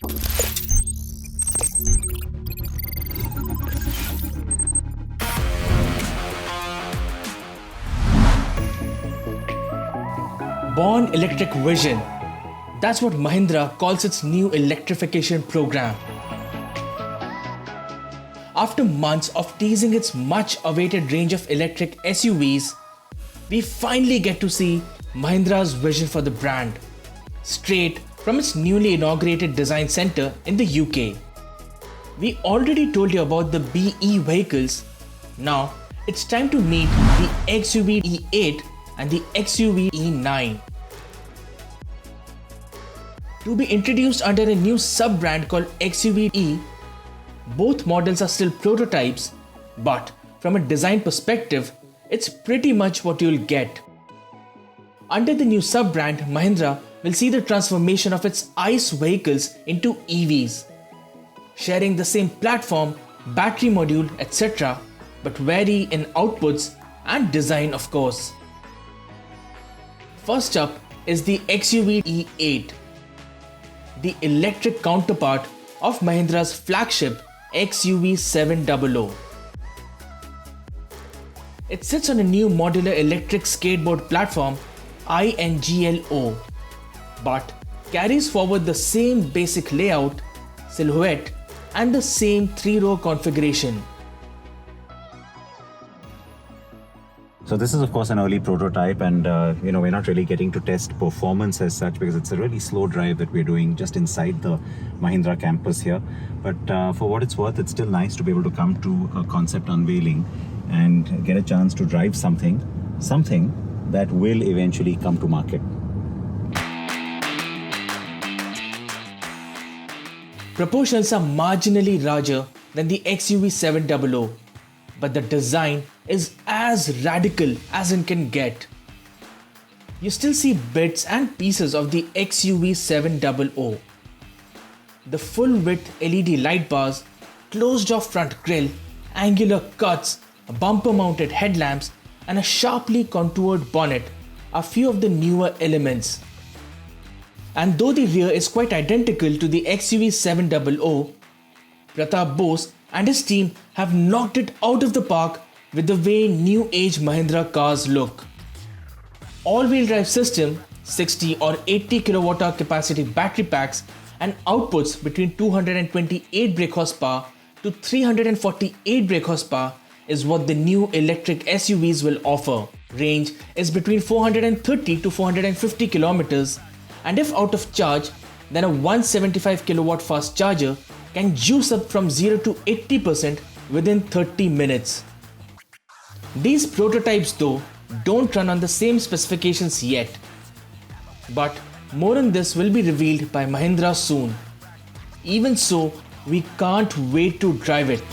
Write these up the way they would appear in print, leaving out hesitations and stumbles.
Born Electric Vision. That's what Mahindra calls its new electrification program. After months of teasing its much-awaited range of electric SUVs, we finally get to see Mahindra's vision for the brand, straight from its newly inaugurated design center in the UK. We already told you about the BE vehicles. Now it's time to meet the XUV.e8 and the XUV.e9. To be introduced under a new sub-brand called XUV.e, both models are still prototypes, but from a design perspective, it's pretty much what you'll get. Under the new sub-brand, Mahindra will see the transformation of its ICE vehicles into EVs, sharing the same platform, battery module, etc., but vary in outputs and design, of course. First up is the XUV.e8, the electric counterpart of Mahindra's flagship XUV700. It sits on a new modular electric skateboard platform INGLO, but carries forward the same basic layout, silhouette, and the same 3-row configuration. So this is of course an early prototype, and we're not really getting to test performance as such because it's a really slow drive that we're doing just inside the Mahindra campus here. But for what it's worth, it's still nice to be able to come to a concept unveiling and get a chance to drive something that will eventually come to market. Proportions are marginally larger than the XUV700, but the design is as radical as it can get. You still see bits and pieces of the XUV700. The full-width LED light bars, closed-off front grille, angular cuts, bumper-mounted headlamps, and a sharply contoured bonnet are few of the newer elements. And though the rear is quite identical to the XUV700, Pratap Bose and his team have knocked it out of the park with the way new age Mahindra cars look. All-wheel drive system, 60 or 80 kWh capacity battery packs, and outputs between 228 brake horsepower to 348 brake horsepower is what the new electric SUVs will offer. Range is between 430 to 450 kilometers, and if out of charge, then a 175 kilowatt fast charger can juice up from 0 to 80% within 30 minutes. These prototypes though don't run on the same specifications yet, but more on this will be revealed by Mahindra soon. Even so, we can't wait to drive it.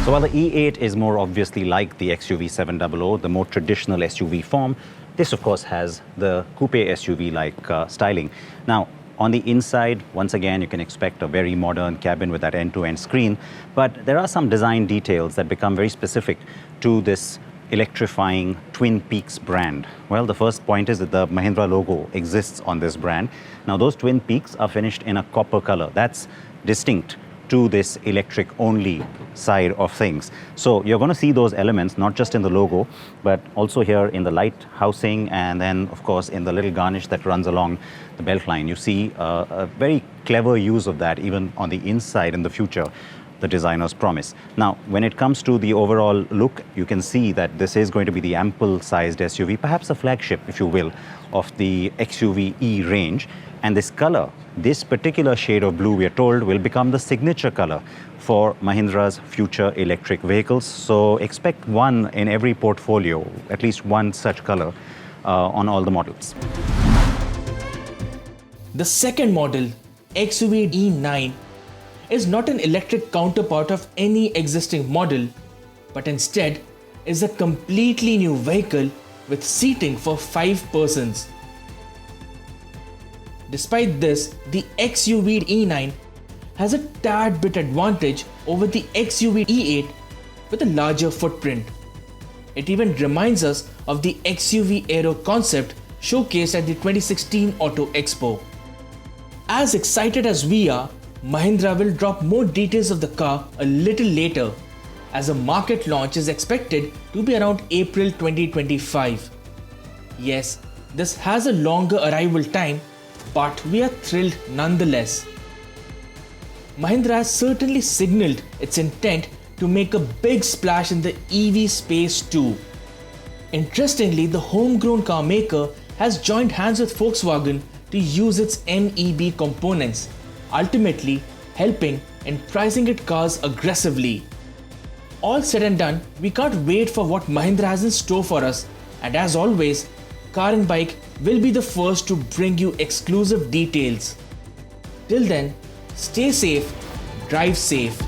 So while the E8 is more obviously like the XUV700, the more traditional SUV form, this of course has the coupe SUV-like styling. Now, on the inside, once again, you can expect a very modern cabin with that end-to-end screen, but there are some design details that become very specific to this electrifying Twin Peaks brand. Well, the first point is that the Mahindra logo exists on this brand. Now, those Twin Peaks are finished in a copper color. That's distinct to this electric-only side of things. So you're going to see those elements not just in the logo, but also here in the light housing, and then of course in the little garnish that runs along the belt line. You see a very clever use of that even on the inside in the future, the designers promise. Now, when it comes to the overall look, you can see that this is going to be the ample-sized SUV, perhaps a flagship, if you will, of the XUV.e range. And this color, this particular shade of blue, we are told, will become the signature color for Mahindra's future electric vehicles. So expect one in every portfolio, at least one such color on all the models. The second model, XUV.e9, is not an electric counterpart of any existing model, but instead is a completely new vehicle with seating for 5 persons. Despite this, the XUV.e9 has a tad bit advantage over the XUV.e8 with a larger footprint. It even reminds us of the XUV Aero concept showcased at the 2016 Auto Expo. As excited as we are, Mahindra will drop more details of the car a little later, as a market launch is expected to be around April 2025. Yes, this has a longer arrival time, but we are thrilled nonetheless. Mahindra has certainly signaled its intent to make a big splash in the EV space too. Interestingly, the homegrown car maker has joined hands with Volkswagen to use its MEB components, ultimately helping in pricing its cars aggressively. All said and done, we can't wait for what Mahindra has in store for us, and as always, Car and Bike will be the first to bring you exclusive details. Till then, stay safe, drive safe.